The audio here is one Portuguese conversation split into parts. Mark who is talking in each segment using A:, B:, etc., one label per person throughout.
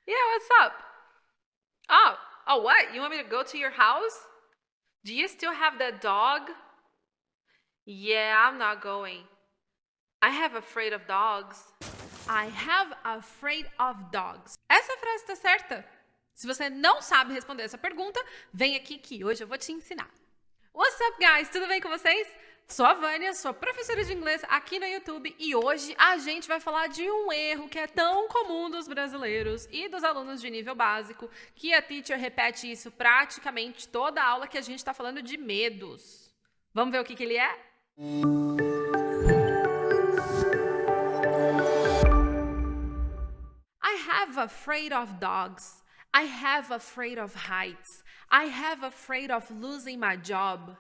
A: Yeah, what's up? Oh, what? You want me to go to your house? Do you still have that dog? Yeah, I'm not going. I have afraid of dogs. I have afraid of dogs. Essa frase tá certa? Se você não sabe responder essa pergunta, vem aqui que hoje eu vou te ensinar. What's up, guys? Tudo bem com vocês? Sou a Vânia, sou professora de inglês aqui no YouTube e hoje a gente vai falar de um erro que é tão comum dos brasileiros e dos alunos de nível básico, que a teacher repete isso praticamente toda a aula que a gente está falando de medos. Vamos ver o que ele é? I have afraid of dogs. I have afraid of heights. I have afraid of losing my job.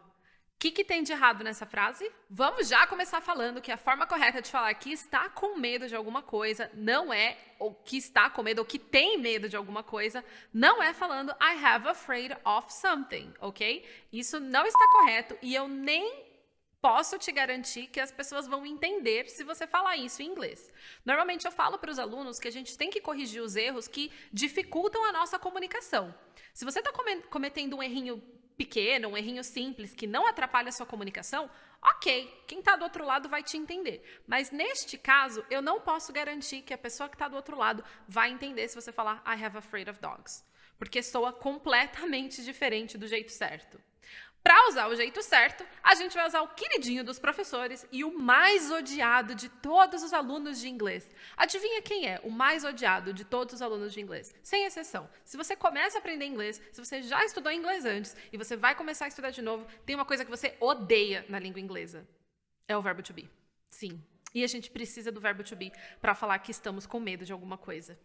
A: O que tem de errado nessa frase? Vamos já começar falando que a forma correta de falar que está com medo de alguma coisa não é ou que está com medo ou que tem medo de alguma coisa, não é falando I have afraid of something, ok? Isso não está correto e eu nem posso te garantir que as pessoas vão entender se você falar isso em inglês. Normalmente eu falo para os alunos que a gente tem que corrigir os erros que dificultam a nossa comunicação. Se você está cometendo um errinho pequeno, um errinho simples que não atrapalha a sua comunicação, ok, quem está do outro lado vai te entender. Mas neste caso, eu não posso garantir que a pessoa que está do outro lado vai entender se você falar I have afraid of dogs, porque soa completamente diferente do jeito certo. Para usar o jeito certo, a gente vai usar o queridinho dos professores e o mais odiado de todos os alunos de inglês. Adivinha quem é o mais odiado de todos os alunos de inglês? Sem exceção. Se você começa a aprender inglês, se você já estudou inglês antes e você vai começar a estudar de novo, tem uma coisa que você odeia na língua inglesa. É o verbo to be. Sim. E a gente precisa do verbo to be para falar que estamos com medo de alguma coisa.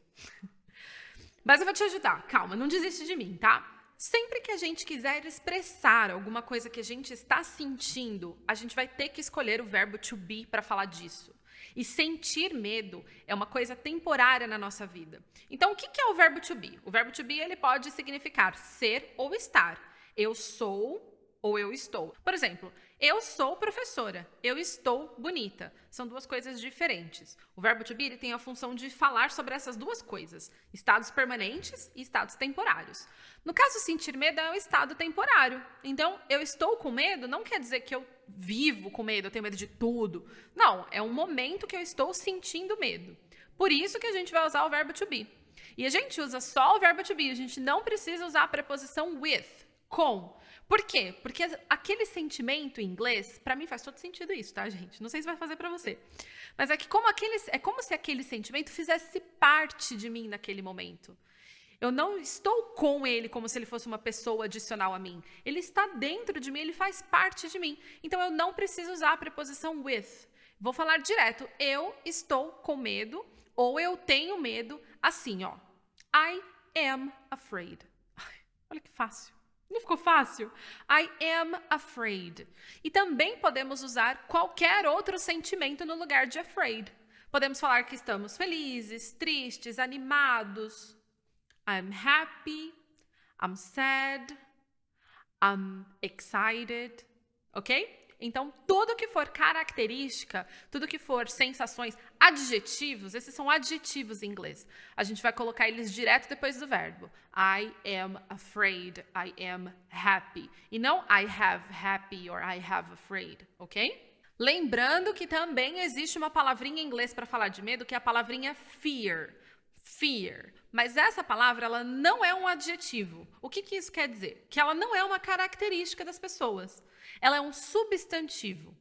A: Mas eu vou te ajudar. Calma, não desiste de mim, tá? Sempre que a gente quiser expressar alguma coisa que a gente está sentindo, a gente vai ter que escolher o verbo to be para falar disso. E sentir medo é uma coisa temporária na nossa vida. Então, o que é o verbo to be? O verbo to be ele pode significar ser ou estar. Eu sou ou eu estou. Por exemplo, eu sou professora, eu estou bonita. São duas coisas diferentes. O verbo to be ele tem a função de falar sobre essas duas coisas, estados permanentes e estados temporários. No caso, sentir medo é um estado temporário. Então, eu estou com medo não quer dizer que eu vivo com medo, eu tenho medo de tudo. Não, é um momento que eu estou sentindo medo. Por isso que a gente vai usar o verbo to be. E a gente usa só o verbo to be, a gente não precisa usar a preposição with, com. Por quê? Porque aquele sentimento em inglês, para mim faz todo sentido isso, tá, gente? Não sei se vai fazer para você. Mas é que é como se aquele sentimento fizesse parte de mim naquele momento. Eu não estou com ele como se ele fosse uma pessoa adicional a mim. Ele está dentro de mim, ele faz parte de mim. Então eu não preciso usar a preposição with. Vou falar direto. Eu estou com medo ou eu tenho medo assim, ó. I am afraid. Olha que fácil. Não ficou fácil? I am afraid. E também podemos usar qualquer outro sentimento no lugar de afraid. Podemos falar que estamos felizes, tristes, animados. I'm happy. I'm sad. I'm excited. Ok? Então, tudo que for característica, tudo que for sensações, adjetivos, esses são adjetivos em inglês. A gente vai colocar eles direto depois do verbo. I am afraid, I am happy. E não I have happy or I have afraid, ok? Lembrando que também existe uma palavrinha em inglês para falar de medo, que é a palavrinha fear. Fear. Mas essa palavra, ela não é um adjetivo. O que isso quer dizer? Que ela não é uma característica das pessoas. Ela é um substantivo.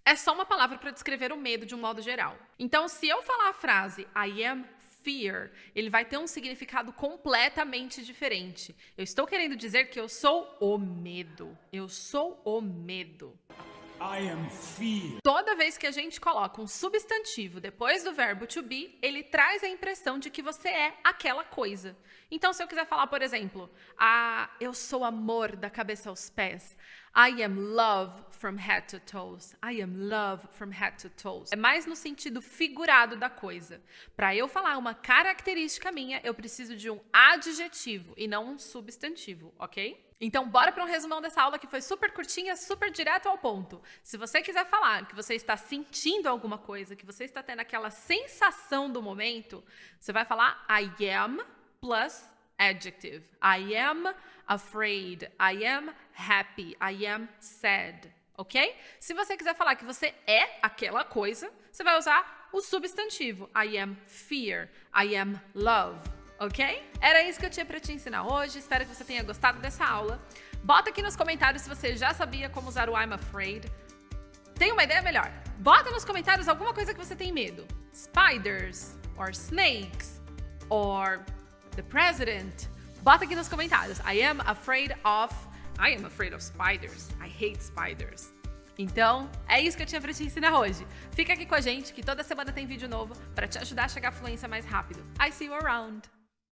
A: É só uma palavra para descrever o medo de um modo geral. Então, se eu falar a frase I am fear, ele vai ter um significado completamente diferente. Eu estou querendo dizer que eu sou o medo. Eu sou o medo.
B: I am fear.
A: Toda vez que a gente coloca um substantivo depois do verbo to be, ele traz a impressão de que você é aquela coisa. Então, se eu quiser falar, por exemplo, eu sou amor da cabeça aos pés. I am love from head to toes. I am love from head to toes. É mais no sentido figurado da coisa. Para eu falar uma característica minha, eu preciso de um adjetivo e não um substantivo, ok? Então, bora para um resumão dessa aula que foi super curtinha, super direto ao ponto. Se você quiser falar que você está sentindo alguma coisa, que você está tendo aquela sensação do momento, você vai falar I am plus adjective. I am afraid. I am happy. I am sad. Ok? Se você quiser falar que você é aquela coisa, você vai usar o substantivo. I am fear. I am love. Ok? Era isso que eu tinha para te ensinar hoje. Espero que você tenha gostado dessa aula. Bota aqui nos comentários se você já sabia como usar o I'm afraid. Tem uma ideia melhor? Bota nos comentários alguma coisa que você tem medo. Spiders, or snakes, or the president. Bota aqui nos comentários. I am afraid of spiders. I hate spiders. Então, é isso que eu tinha pra te ensinar hoje. Fica aqui com a gente, que toda semana tem vídeo novo pra te ajudar a chegar à fluência mais rápido. I see you around.